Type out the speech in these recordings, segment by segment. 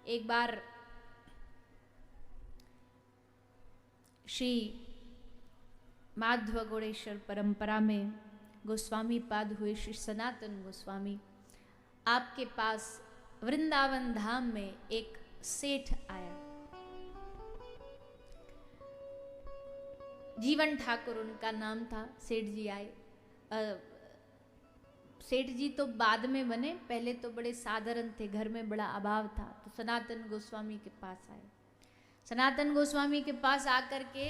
एक बार श्री माधव गौड़ेश्वर परंपरा में गोस्वामी पाद हुए श्री सनातन गोस्वामी, आपके पास वृंदावन धाम में एक सेठ आया। जीवन ठाकुर उनका नाम था। सेठ जी आए। सेठ जी तो बाद में बने, पहले तो बड़े साधारण थे, घर में बड़ा अभाव था, तो सनातन गोस्वामी के पास आए। सनातन गोस्वामी के पास आकर के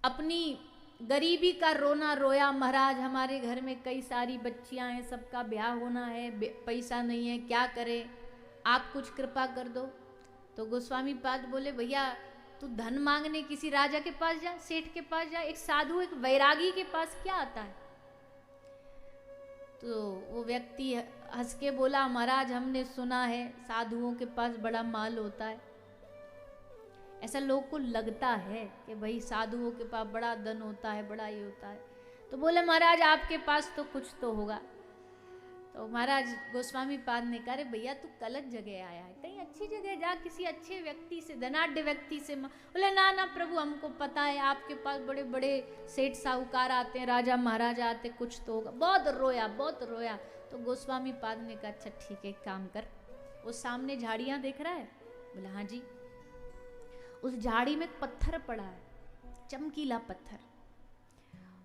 अपनी गरीबी का रोना रोया, महाराज हमारे घर में कई सारी बच्चियां हैं, सबका ब्याह होना है, पैसा नहीं है, क्या करें, आप कुछ कृपा कर दो। तो गोस्वामी पाद बोले, भैया तू धन मांगने किसी राजा के पास जा, सेठ के पास जा, एक साधु एक वैरागी के पास क्या आता है। तो वो व्यक्ति हंस के बोला, महाराज हमने सुना है साधुओं के पास बड़ा माल होता है। ऐसा लोगों को लगता है कि भाई साधुओं के पास बड़ा धन होता है, बड़ा ये होता है। तो बोले महाराज आपके पास तो कुछ तो होगा। तो महाराज गोस्वामी पाद ने कहा, भैया तू गलत जगह आया है, कहीं अच्छी जगह जा, किसी अच्छे व्यक्ति से, धनाढ्य व्यक्ति से। बोले ना ना प्रभु हमको पता है आपके पास बड़े बड़े सेठ साहूकार आते हैं, राजा महाराजा आते, कुछ तो होगा। बहुत रोया बहुत रोया। तो गोस्वामी पाद ने कहा, अच्छा ठीक है, एक काम कर, वो सामने झाड़ियां देख रहा है। बोला हाँ जी। उस झाड़ी में पत्थर पड़ा है, चमकीला पत्थर,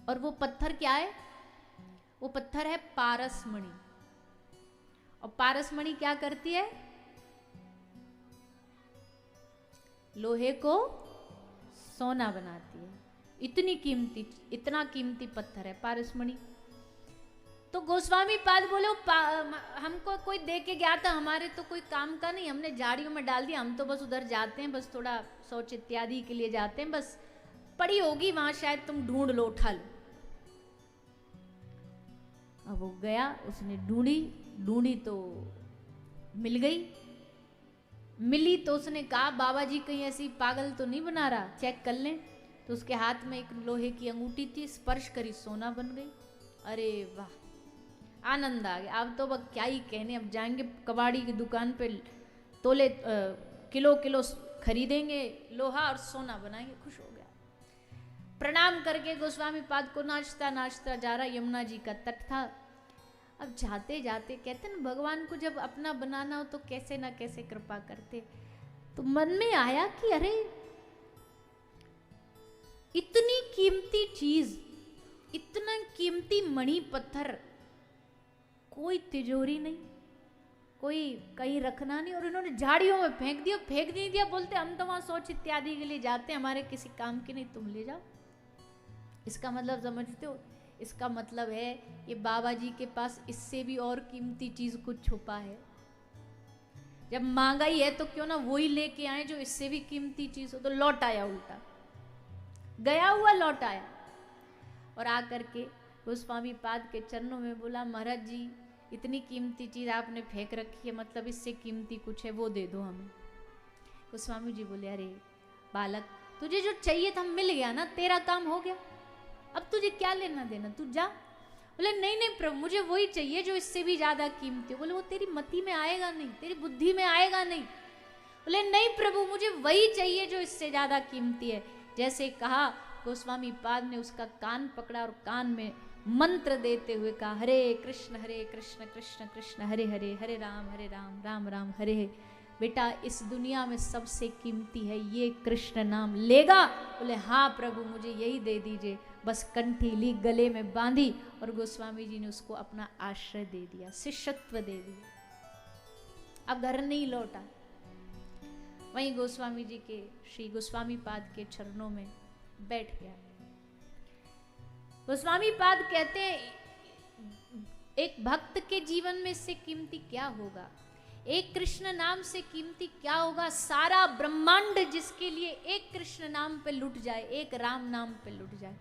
और वो पत्थर क्या है, वो पत्थर है पारसमणि। और पारसमणि क्या करती है, लोहे को सोना बनाती है। इतना कीमती पत्थर है पारसमणि। तो गोस्वामी पाद बोले, हमको कोई दे के गया था, हमारे तो कोई काम का नहीं, हमने झाड़ियों में डाल दिया, हम तो बस उधर जाते हैं, बस थोड़ा शौच इत्यादि के लिए जाते हैं, बस पड़ी होगी वहां, शायद तुम ढूंढ लो, उठा लो। अब वो गया, उसने ढूंढी तो मिल गई। मिली तो उसने कहा, बाबा जी कहीं ऐसी पागल तो नहीं बना रहा, चेक कर लें। तो उसके हाथ में एक लोहे की अंगूठी थी, स्पर्श करी सोना बन गई। अरे वाह, आनंद आ गया। अब तो वह क्या ही कहने, अब जाएंगे कबाड़ी की दुकान पे, तोले किलो किलो खरीदेंगे लोहा और सोना बनाएंगे, खुश हो गया। प्रणाम करके गोस्वामी पाद को नाचता नाचता जा रहा, यमुना जी का तट था। अब जाते जाते कहते न, भगवान को जब अपना बनाना हो तो कैसे ना कैसे कृपा करते। तो मन में आया कि अरे इतनी कीमती चीज, इतना कीमती मणि पत्थर, कोई तिजोरी नहीं, कोई कहीं रखना नहीं, और इन्होंने झाड़ियों में फेंक नहीं दिया। बोलते हम तो वहां शौच इत्यादि के लिए जाते हैं, हमारे किसी काम की नहीं, तुम ले जाओ। इसका मतलब समझते हो, इसका मतलब है ये बाबा जी के पास इससे भी और कीमती चीज कुछ छुपा है। जब मांगा ही है तो क्यों ना वही लेके आए जो इससे भी कीमती चीज हो। तो लौट आया, उल्टा गया हुआ लौट आया, और आकर के गोस्वामी पाद के चरणों में बोला, महाराज जी इतनी कीमती चीज आपने फेंक रखी है, मतलब इससे कीमती कुछ है, वो दे दो हमें। गोस्वामी जी बोले, अरे बालक तुझे जो चाहिए था मिल गया ना, तेरा काम हो गया, अब तुझे क्या लेना देना, तू जा। बोले नहीं नहीं प्रभु, मुझे वही चाहिए जो इससे भी ज्यादा कीमती हो। बोले वो तेरी मति में आएगा नहीं, तेरी बुद्धि में आएगा नहीं। बोले नहीं प्रभु, मुझे वही चाहिए जो इससे ज्यादा कीमती है। जैसे कहा, गोस्वामी पाद ने उसका कान पकड़ा और कान में मंत्र देते हुए कहा, हरे कृष्ण कृष्ण कृष्ण हरे हरे, हरे राम राम राम हरे हरे। बेटा इस दुनिया में सबसे कीमती है ये कृष्ण नाम, लेगा? बोले हाँ प्रभु, मुझे यही दे दीजिए। बस कंठी ली, गले में बांधी, और गोस्वामी जी ने उसको अपना आश्रय दे दिया, शिष्यत्व दे दिया। अब घर नहीं लौटा, वहीं गोस्वामी जी के, श्री गोस्वामी पाद के चरणों में बैठ गया। गोस्वामी पाद कहते हैं, एक भक्त के जीवन में इससे कीमती क्या होगा, एक कृष्ण नाम से कीमती क्या होगा। सारा ब्रह्मांड जिसके लिए एक कृष्ण नाम पे लुट जाए, एक राम नाम पे लुट जाए।